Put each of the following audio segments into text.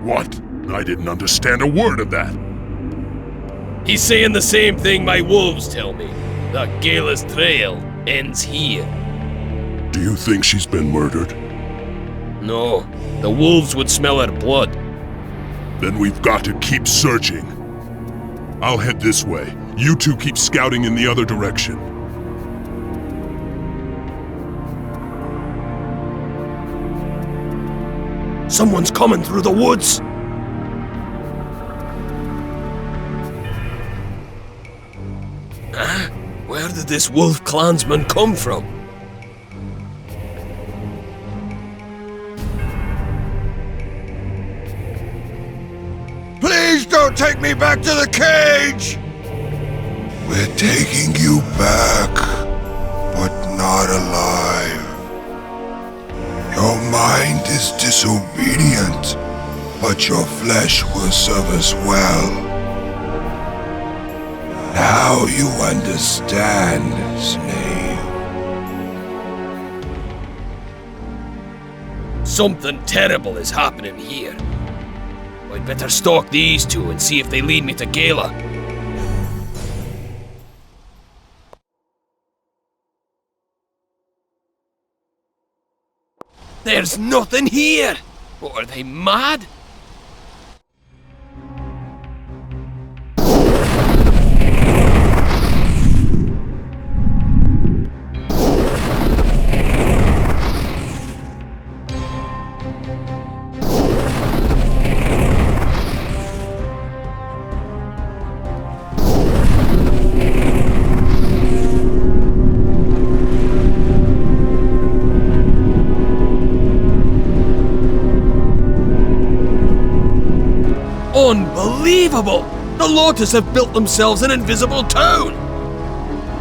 What? I didn't understand a word of that. He's saying the same thing my wolves tell me. That Gaihla's trail ends here. Do you think she's been murdered? No, the wolves would smell her blood. Then we've got to keep searching. I'll head this way. You two keep scouting in the other direction. Someone's coming through the woods! Huh? Where did this wolf clansman come from? Please don't take me back to the cage! We're taking you back, but not alive. Your mind is disobedient, but your flesh will serve us well. Now you understand, slave. Something terrible is happening here. I'd better stalk these two and see if they lead me to Gaihla. There's nothing here! What, are they mad? Unbelievable! The Lotus have built themselves an invisible town!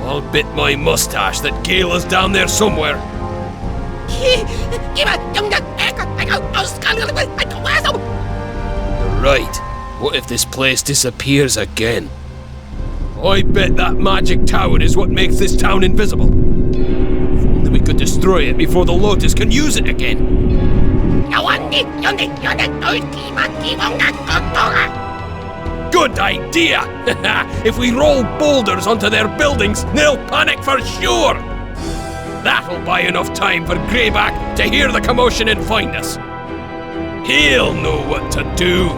I'll bet my mustache that Gaihla's down there somewhere. You're right. What if this place disappears again? I bet that magic tower is what makes this town invisible. If only we could destroy it before the Lotus can use it again. Good idea! If we roll boulders onto their buildings, they'll panic for sure! That'll buy enough time for Greyback to hear the commotion and find us. He'll know what to do.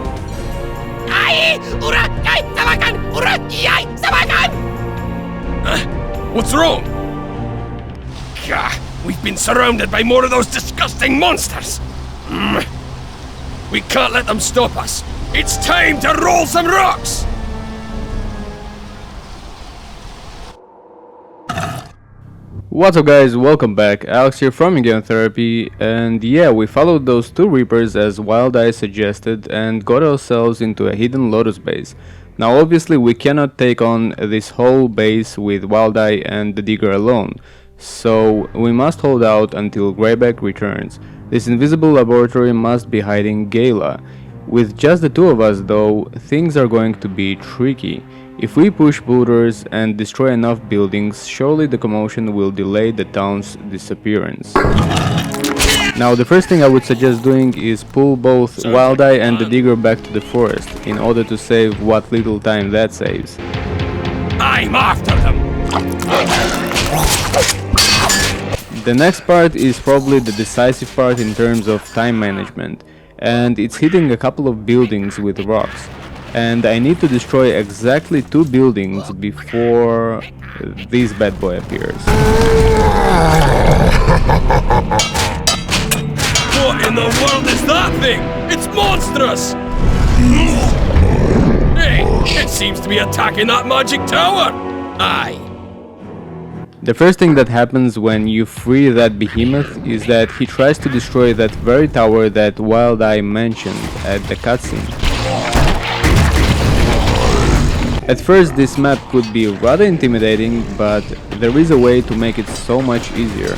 What's wrong? Gah, we've been surrounded by more of those disgusting monsters! We can't let them stop us. It's time to roll some rocks! What's up guys, welcome back. Alex here from Game Therapy, and yeah, we followed those two Reapers as Wild Eye suggested and got ourselves into a hidden Lotus base. Now obviously we cannot take on this whole base with Wild Eye and the Digger alone, so we must hold out until Greyback returns. This invisible laboratory must be hiding Gaihla. With just the two of us though, things are going to be tricky. If we push boulders and destroy enough buildings, surely the commotion will delay the town's disappearance. Now the first thing I would suggest doing is pull both Wild Eye and the Digger back to the forest, in order to save what little time that saves. I'm after them! The next part is probably the decisive part in terms of time management, and it's hitting a couple of buildings with rocks. And I need to destroy exactly 2 buildings before this bad boy appears. What in the world is that thing? It's monstrous! Hey, it seems to be attacking that magic tower! Aye. The first thing that happens when you free that behemoth is that he tries to destroy that very tower that Wild Eye mentioned at the cutscene. At first this map could be rather intimidating, but there is a way to make it so much easier.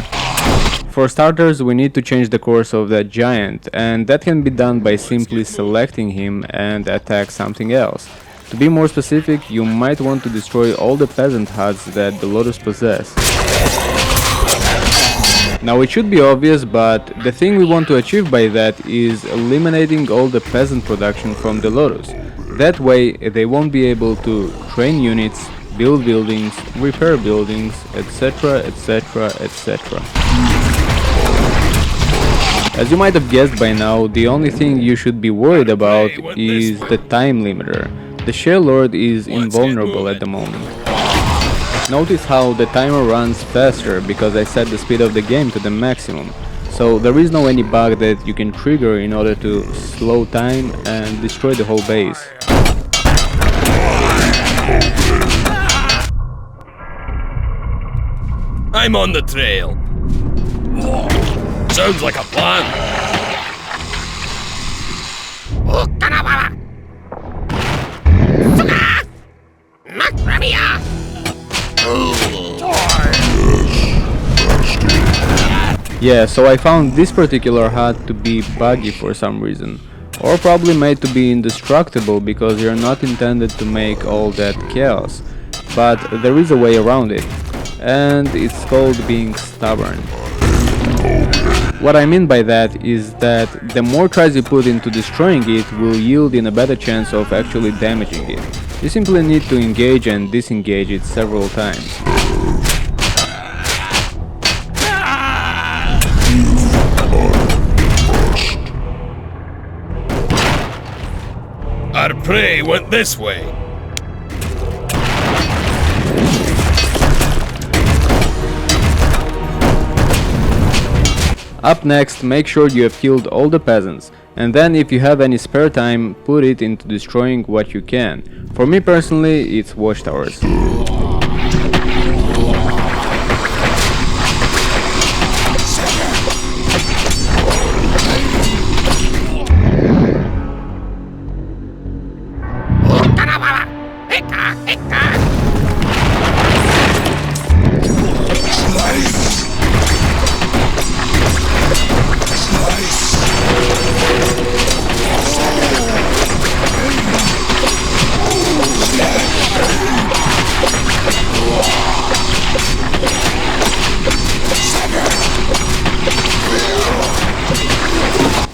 For starters, we need to change the course of that giant, and that can be done by simply selecting him and attack something else. To be more specific, you might want to destroy all the peasant huts that the Lotus possess. Now it should be obvious, but the thing we want to achieve by that is eliminating all the peasant production from the Lotus. That way they won't be able to train units, build buildings, repair buildings, etc, etc, etc. As you might have guessed by now, the only thing you should be worried about is the time limiter. The Shale Lord is invulnerable at the moment. Notice how the timer runs faster because I set the speed of the game to the maximum. So there is no any bug that you can trigger in order to slow time and destroy the whole base. I'm on the trail. Sounds like a plan. Yeah, so I found this particular hut to be buggy for some reason. Or probably made to be indestructible because you're not intended to make all that chaos. But there is a way around it. And it's called being stubborn. What I mean by that is that the more tries you put into destroying it will yield in a better chance of actually damaging it. You simply need to engage and disengage it several times. Our prey went this way. Up next, make sure you have killed all the peasants, and then if you have any spare time, put it into destroying what you can. For me personally, it's watchtowers.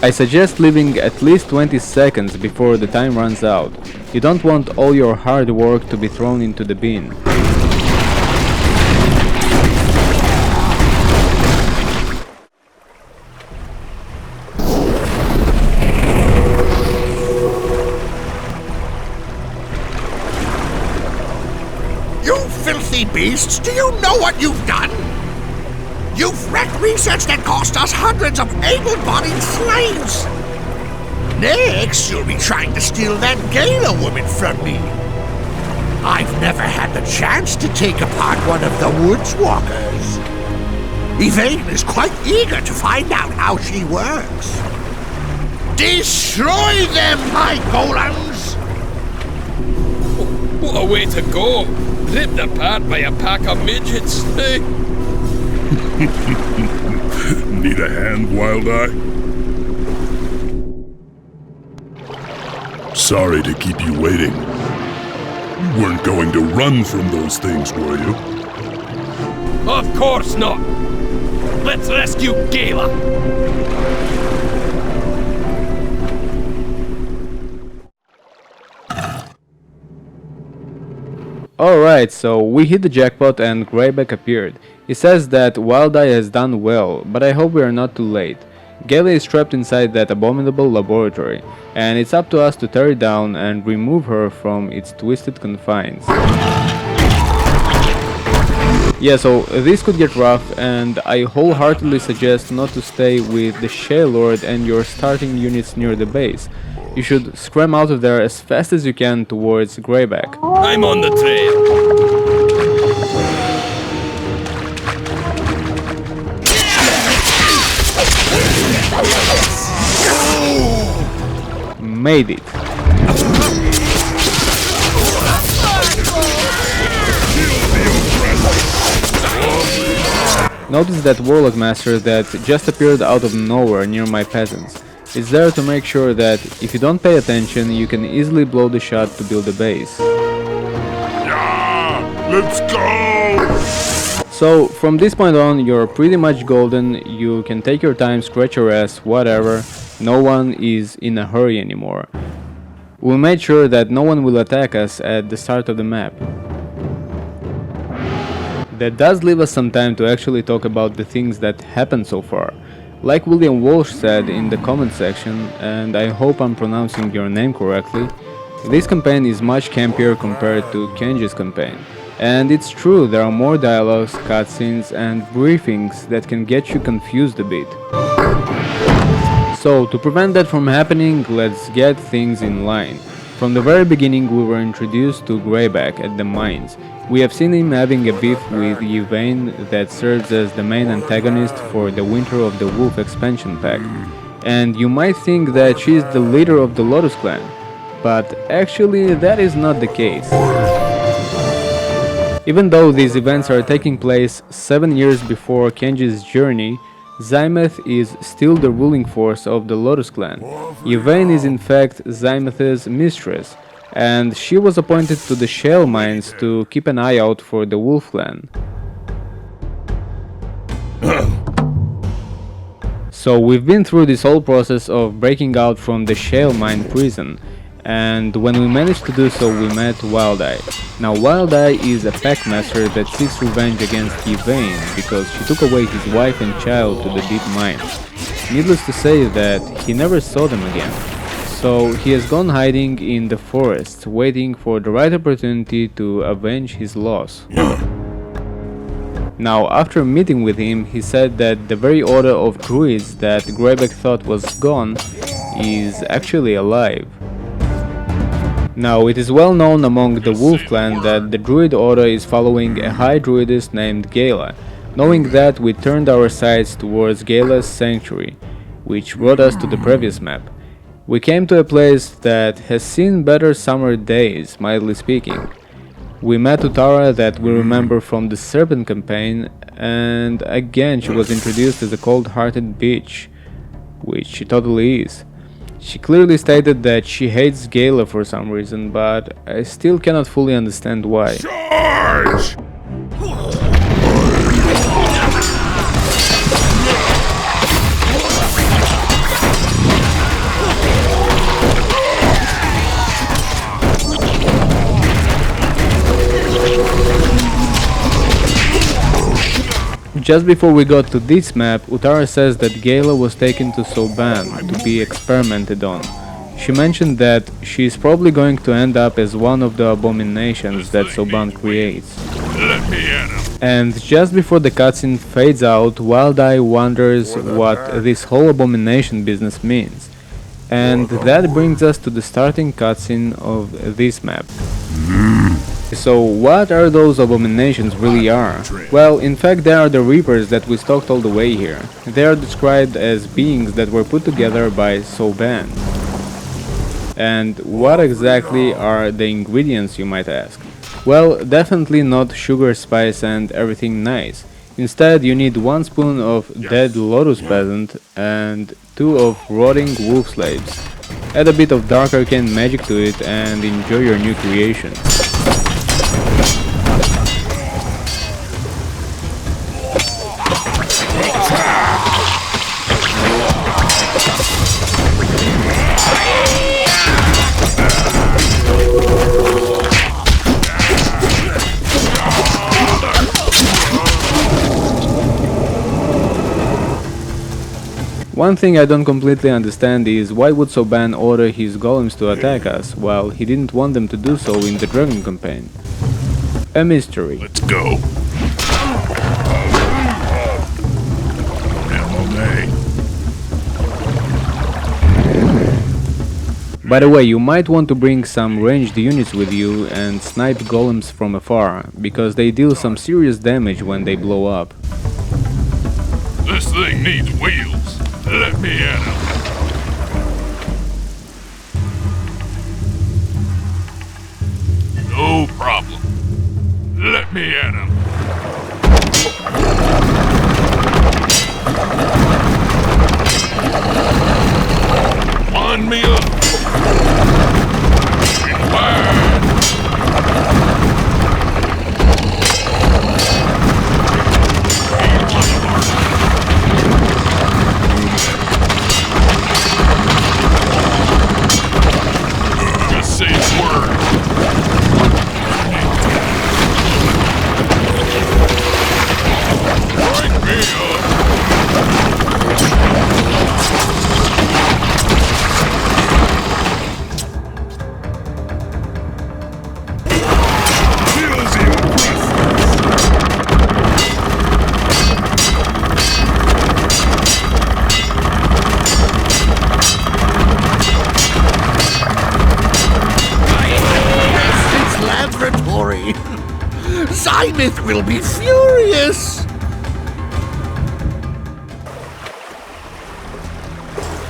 I suggest leaving at least 20 seconds before the time runs out. You don't want all your hard work to be thrown into the bin. You filthy beasts, do you know what you've done? You've wrecked research that cost us hundreds of able-bodied slaves! Next, you'll be trying to steal that Gaihla woman from me. I've never had the chance to take apart one of the Woods Walkers. Yvain is quite eager to find out how she works. Destroy them, my golems! What a way to go! Ripped apart by a pack of midgets. Need a hand, Wild Eye? Sorry to keep you waiting. You weren't going to run from those things, were you? Of course not! Let's rescue Gaihla! Alright, so we hit the jackpot and Greyback appeared. He says that Wild Eye has done well, but I hope we are not too late. Gaihla is trapped inside that abominable laboratory, and it's up to us to tear it down and remove her from its twisted confines. Yeah, so this could get rough, and I wholeheartedly suggest not to stay with the Shale Lord and your starting units near the base. You should scram out of there as fast as you can towards Greyback. I'm on the trail! Made it. Notice that Warlock Master that just appeared out of nowhere near my peasants. It's there to make sure that if you don't pay attention, you can easily blow the shot to build a base. Yeah, let's go! So from this point on, you're pretty much golden. You can take your time, scratch your ass, whatever. No one is in a hurry anymore. We made sure that no one will attack us at the start of the map. That does leave us some time to actually talk about the things that happened so far. Like William Walsh said in the comment section, and I hope I'm pronouncing your name correctly, this campaign is much campier compared to Kenji's campaign. And it's true, there are more dialogues, cutscenes and briefings that can get you confused a bit. So, to prevent that from happening, let's get things in line. From the very beginning we were introduced to Greyback at the mines. We have seen him having a beef with Yvain that serves as the main antagonist for the Winter of the Wolf expansion pack. And you might think that she is the leader of the Lotus clan, but actually that is not the case. Even though these events are taking place 7 years before Kenji's journey, Zymoth is still the ruling force of the Lotus clan. Yvain is in fact Zymoth's mistress, and she was appointed to the shale mines to keep an eye out for the Wolf clan. So we've been through this whole process of breaking out from the shale mine prison, and when we managed to do so we met Wild Eye. Now Wild Eye is a packmaster that seeks revenge against Yvain because she took away his wife and child to the deep mines. Needless to say that he never saw them again. So he has gone hiding in the forest, waiting for the right opportunity to avenge his loss. Now, after meeting with him, he said that the very order of druids that Greyback thought was gone is actually alive. Now, it is well known among the Wolf clan that the druid order is following a high druidess named Gaihla. Knowing that, we turned our sights towards Gaihla's sanctuary, which brought us to the previous map. We came to a place that has seen better summer days, mildly speaking. We met Utara that we remember from the Serpent campaign, and again she was introduced as a cold-hearted bitch, which she totally is. She clearly stated that she hates Gaihla for some reason, but I still cannot fully understand why. Charge! Just before we got to this map, Utara says that Gaihla was taken to Soban to be experimented on. She mentioned that she is probably going to end up as one of the abominations that Soban creates. And just before the cutscene fades out, Wild Eye wonders what this whole abomination business means. And that brings us to the starting cutscene of this map. So what are those abominations really are? Well, in fact they are the Reapers that we stalked all the way here. They are described as beings that were put together by Soban. And what exactly are the ingredients, you might ask? Well, definitely not sugar, spice and everything nice. Instead you need 1 spoon of dead Lotus peasant and 2 of rotting wolf slaves. Add a bit of dark arcane magic to it and enjoy your new creation. One thing I don't completely understand is why would Soban order his golems to attack us, while he didn't want them to do so in the Dragon campaign. A mystery. Let's go. By the way, you might want to bring some ranged units with you and snipe golems from afar, because they deal some serious damage when they blow up. This thing needs wheels. Let me at him. No problem. Let me at him. Wind me up. Fire. will be furious.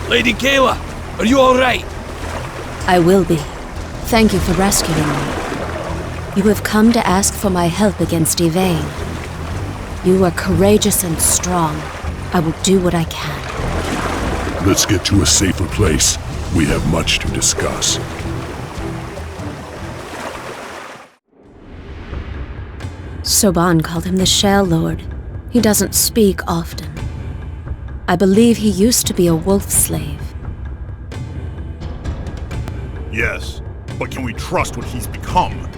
Lady Gaihla, are you alright? I will be. Thank you for rescuing me. You have come to ask for my help against Yvain. You are courageous and strong. I will do what I can. Let's get to a safer place. We have much to discuss. Soban called him the Shell Lord. He doesn't speak often. I believe he used to be a wolf slave. Yes, but can we trust what he's become?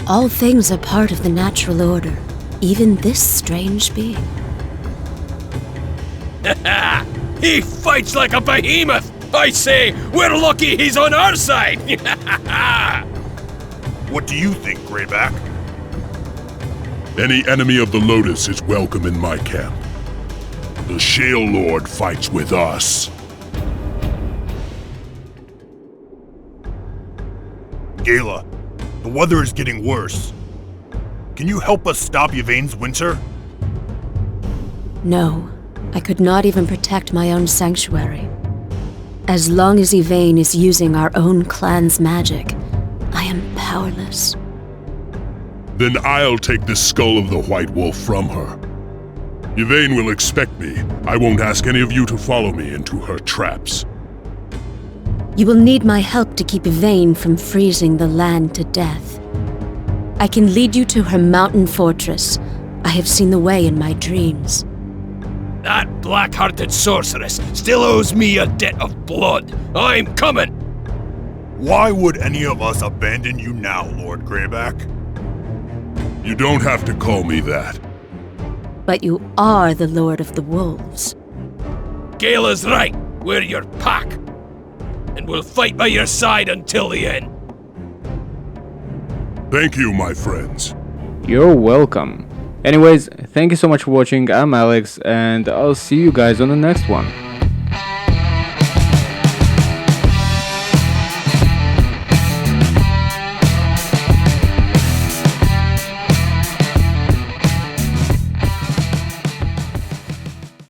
All things are part of the natural order, even this strange being. He fights like a behemoth! I say, we're lucky he's on our side! What do you think, Greyback? Any enemy of the Lotus is welcome in my camp. The Shale Lord fights with us. Gaihla, the weather is getting worse. Can you help us stop Yvain's winter? No, I could not even protect my own sanctuary. As long as Yvain is using our own clan's magic, I am powerless. Then I'll take the skull of the White Wolf from her. Yvain will expect me. I won't ask any of you to follow me into her traps. You will need my help to keep Yvain from freezing the land to death. I can lead you to her mountain fortress. I have seen the way in my dreams. That black-hearted sorceress still owes me a debt of blood. I'm coming! Why would any of us abandon you now, Lord Greyback? You don't have to call me that. But you are the Lord of the Wolves. Gaila's right. We're your pack. And we'll fight by your side until the end. Thank you, my friends. You're welcome. Anyways, thank you so much for watching. I'm Alex, and I'll see you guys on the next one.